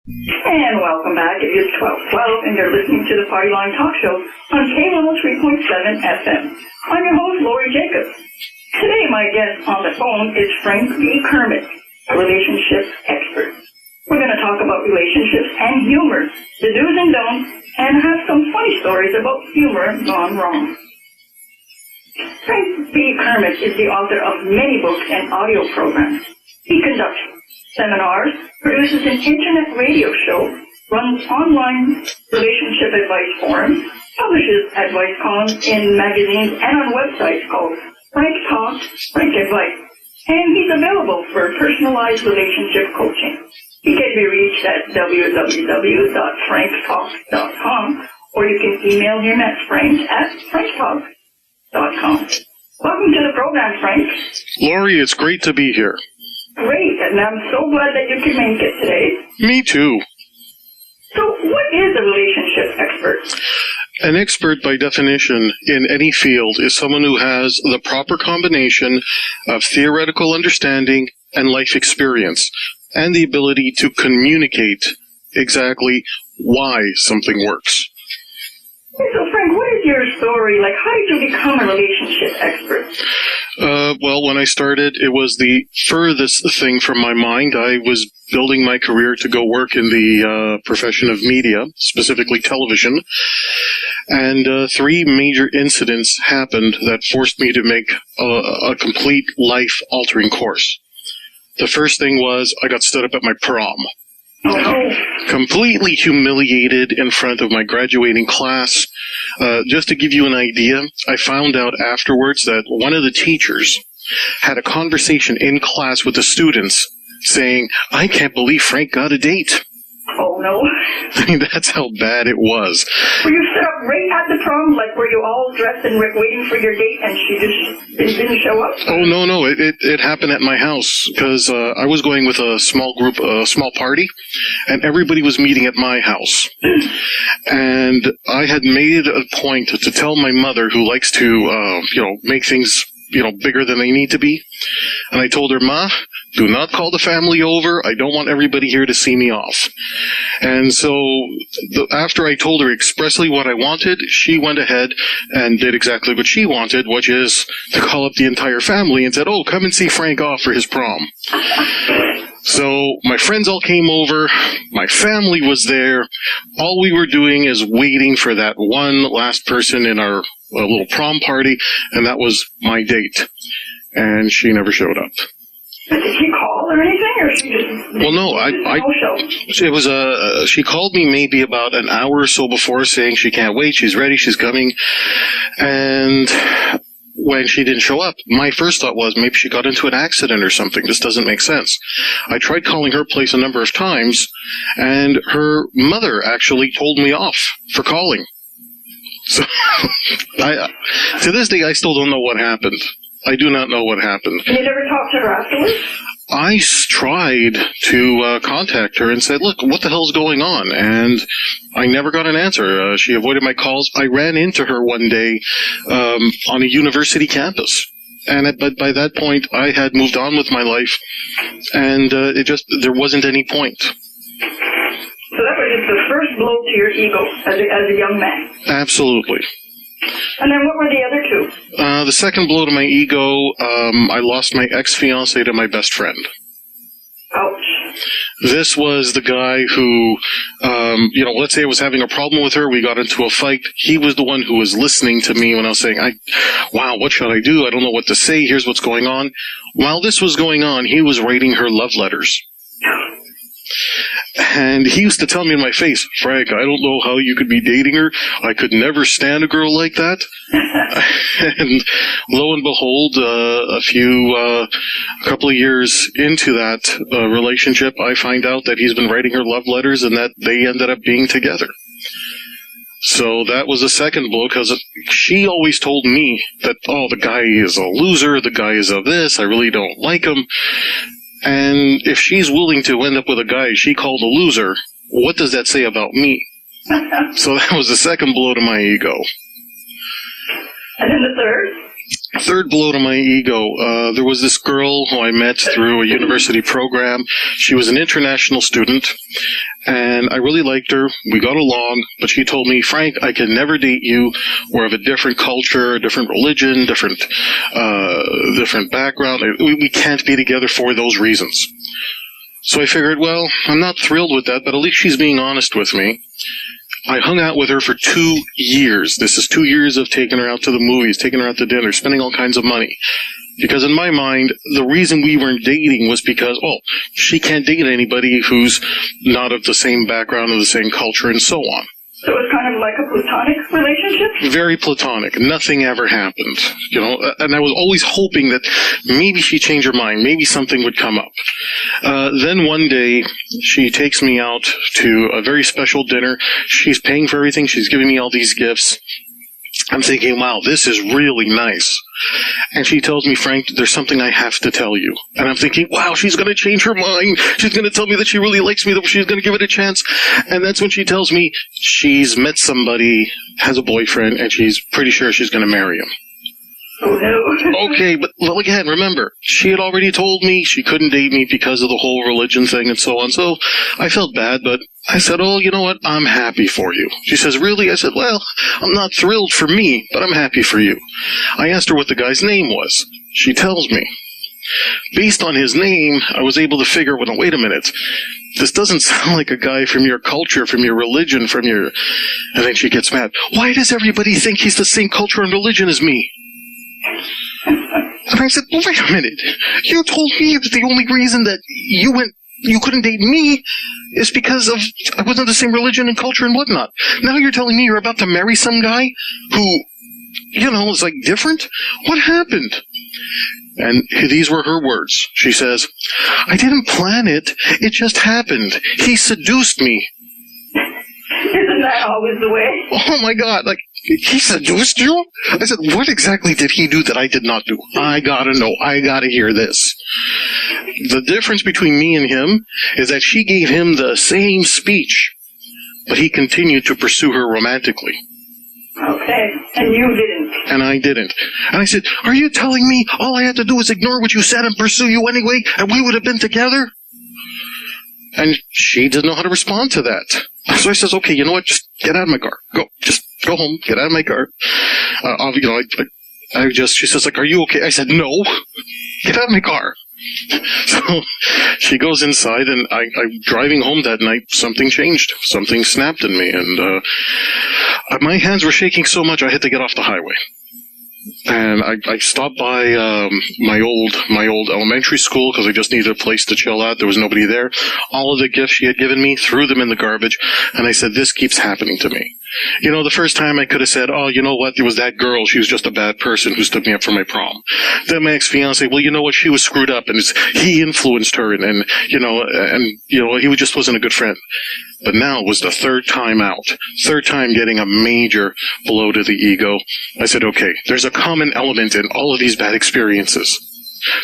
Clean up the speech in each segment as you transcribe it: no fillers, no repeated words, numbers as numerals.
And welcome back. It is 12:12, and you're listening to the Partyline Talk Show on K103.7 FM. I'm your host, Lori Jacobs. Today, my guest on the phone is Frank B. Kermit, a relationship expert. We're going to talk about relationships and humor, the do's and don'ts, and have some funny stories about humor gone wrong. Frank B. Kermit is the author of many books and audio programs. He conducts seminars, produces an internet radio show, runs online relationship advice forums, publishes advice columns in magazines and on websites called Frank Talk, Frank Advice, and he's available for personalized relationship coaching. He can be reached at www.franktalk.com, or you can email him at frank@franktalk.com. Welcome to the program, Frank. Lori, it's great to be here. Great, and I'm so glad that you can make it today. Me too. So, what is a relationship expert? An expert, by definition, in any field is someone who has the proper combination of theoretical understanding and life experience, and the ability to communicate exactly why something works. So, Frank, what is your story? Like, how did you become a relationship expert? Well, when I started, it was the furthest thing from my mind. I was building my career to go work in the profession of media, specifically television. And 3 major incidents happened that forced me to make a complete life-altering course. The first thing was I got stood up at my prom. Oh, no. Completely humiliated in front of my graduating class. Just to give you an idea, I found out afterwards that one of the teachers had a conversation in class with the students saying, "I can't believe Frank got a date." Oh, no. I mean, that's how bad it was. Were you set up right at the prom? Like, were you all dressed and waiting for your date and she just didn't show up? Oh, no. It happened at my house because I was going with a small group, a small party, and everybody was meeting at my house. And I had made a point to tell my mother, who likes to, make things, bigger than they need to be. And I told her, "Ma, do not call the family over. I don't want everybody here to see me off." And so after I told her expressly what I wanted, she went ahead and did exactly what she wanted, which is to call up the entire family and said, "Oh, come and see Frank off for his prom." So my friends all came over. My family was there. All we were doing is waiting for that one last person in our little prom party, and that was my date. And she never showed up. Did she call or anything, or she just... Well, no, it was she called me maybe about an hour or so before saying she can't wait, she's ready, she's coming. And when she didn't show up, my first thought was maybe she got into an accident or something. This doesn't make sense. I tried calling her place a number of times, and her mother actually told me off for calling. So, to this day, I still don't know what happened. I do not know what happened. And you never talked to her afterwards? I tried to contact her and said, "Look, what the hell's going on?" And I never got an answer. She avoided my calls. I ran into her one day on a university campus. But by that point, I had moved on with my life, and there wasn't any point. So that was just the first blow to your ego as a young man. Absolutely. And then what were the other 2? The second blow to my ego, I lost my ex-fiancé to my best friend. Ouch. This was the guy who, let's say I was having a problem with her, we got into a fight. He was the one who was listening to me when I was saying, wow, what should I do? I don't know what to say. Here's what's going on. While this was going on, he was writing her love letters. And he used to tell me in my face, "Frank, I don't know how you could be dating her. I could never stand a girl like that." And lo and behold, a couple of years into that relationship, I find out that he's been writing her love letters and that they ended up being together. So that was a second blow, because she always told me that, "Oh, the guy is a loser, the guy is of this, I really don't like him." And if she's willing to end up with a guy she called a loser, what does that say about me? So that was the second blow to my ego. And then the third? third blow to my ego. There was this girl who I met through a university program. She was an international student, and I really liked her. We got along, but she told me, Frank, I can never date you. We're of a different culture, a different religion, different background. We can't be together for those reasons. So I figured, well, I'm not thrilled with that, but at least she's being honest with me. I hung out with her for 2 years. This is 2 years of taking her out to the movies, taking her out to dinner, spending all kinds of money. Because in my mind, the reason we weren't dating was because, she can't date anybody who's not of the same background or the same culture and so on. So it was kind of like a platonic relationship? Very platonic. Nothing ever happened, and I was always hoping that maybe she'd change her mind, maybe something would come up. Then one day, she takes me out to a very special dinner. She's paying for everything. She's giving me all these gifts. I'm thinking, wow, this is really nice. And she tells me, Frank, there's something I have to tell you. And I'm thinking, wow, she's going to change her mind. She's going to tell me that she really likes me, that she's going to give it a chance. And that's when she tells me she's met somebody, has a boyfriend, and she's pretty sure she's going to marry him. Oh, no. Okay, but well, again, remember, she had already told me she couldn't date me because of the whole religion thing and so on. So I felt bad, but I said, you know what? I'm happy for you. She says, really? I said, well, I'm not thrilled for me, but I'm happy for you. I asked her what the guy's name was. She tells me. Based on his name, I was able to figure, well, wait a minute. This doesn't sound like a guy from your culture, from your religion, from your... And then she gets mad. Why does everybody think he's the same culture and religion as me? And I said, well, wait a minute. You told me that the only reason that you couldn't date me is because I wasn't the same religion and culture and whatnot. Now you're telling me you're about to marry some guy who, is like different? What happened? And these were her words. She says, I didn't plan it. It just happened. He seduced me. Isn't that always the way? Oh my God, he seduced you? I said, what exactly did he do that I did not do? I gotta know. I gotta hear this. The difference between me and him is that she gave him the same speech, but he continued to pursue her romantically. Okay, and you didn't. And I didn't. And I said, are you telling me all I had to do was ignore what you said and pursue you anyway, and we would have been together? And she didn't know how to respond to that. So I says, okay, you know what? Just get out of my car. Just go home. Get out of my car. She says, are you okay? I said, no. Get out of my car. So she goes inside, and I'm driving home that night. Something changed. Something snapped in me, and my hands were shaking so much I had to get off the highway. And I stopped by my old elementary school because I just needed a place to chill out. There was nobody there. All of the gifts she had given me, threw them in the garbage, and I said, this keeps happening to me. The first time I could have said, you know what, it was that girl. She was just a bad person who stood me up for my prom. Then my ex-fiancé, well, you know what, she was screwed up, and he influenced her, and he just wasn't a good friend. But now it was the third time out, third time getting a major blow to the ego. I said, okay, there's a common element in all of these bad experiences.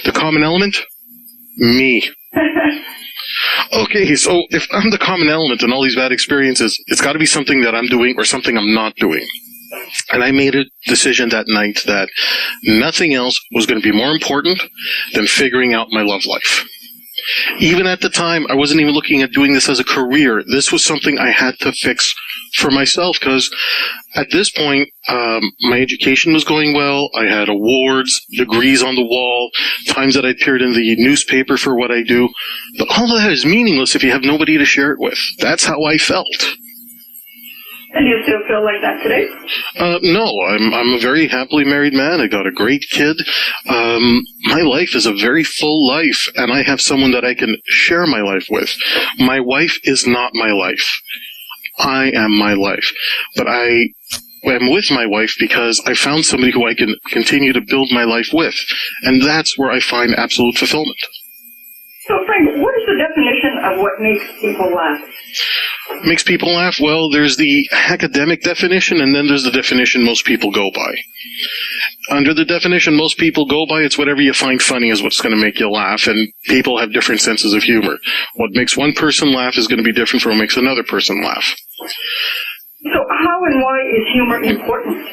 The common element? Me. Okay, so if I'm the common element in all these bad experiences, it's got to be something that I'm doing or something I'm not doing. And I made a decision that night that nothing else was going to be more important than figuring out my love life. Even at the time, I wasn't even looking at doing this as a career. This was something I had to fix for myself because at this point, my education was going well. I had awards, degrees on the wall, times that I appeared in the newspaper for what I do. But all of that is meaningless if you have nobody to share it with. That's how I felt. And you still feel like that today? No, I'm a very happily married man. I got a great kid. My life is a very full life, and I have someone that I can share my life with. My wife is not my life. I am my life. But I am with my wife because I found somebody who I can continue to build my life with. And that's where I find absolute fulfillment. So, Frank, what is the definition of what makes people laugh? Makes people laugh? Well, there's the academic definition, and then there's the definition most people go by. Under the definition most people go by, it's whatever you find funny is what's going to make you laugh, and people have different senses of humor. What makes one person laugh is going to be different from what makes another person laugh. So how and why is humor important?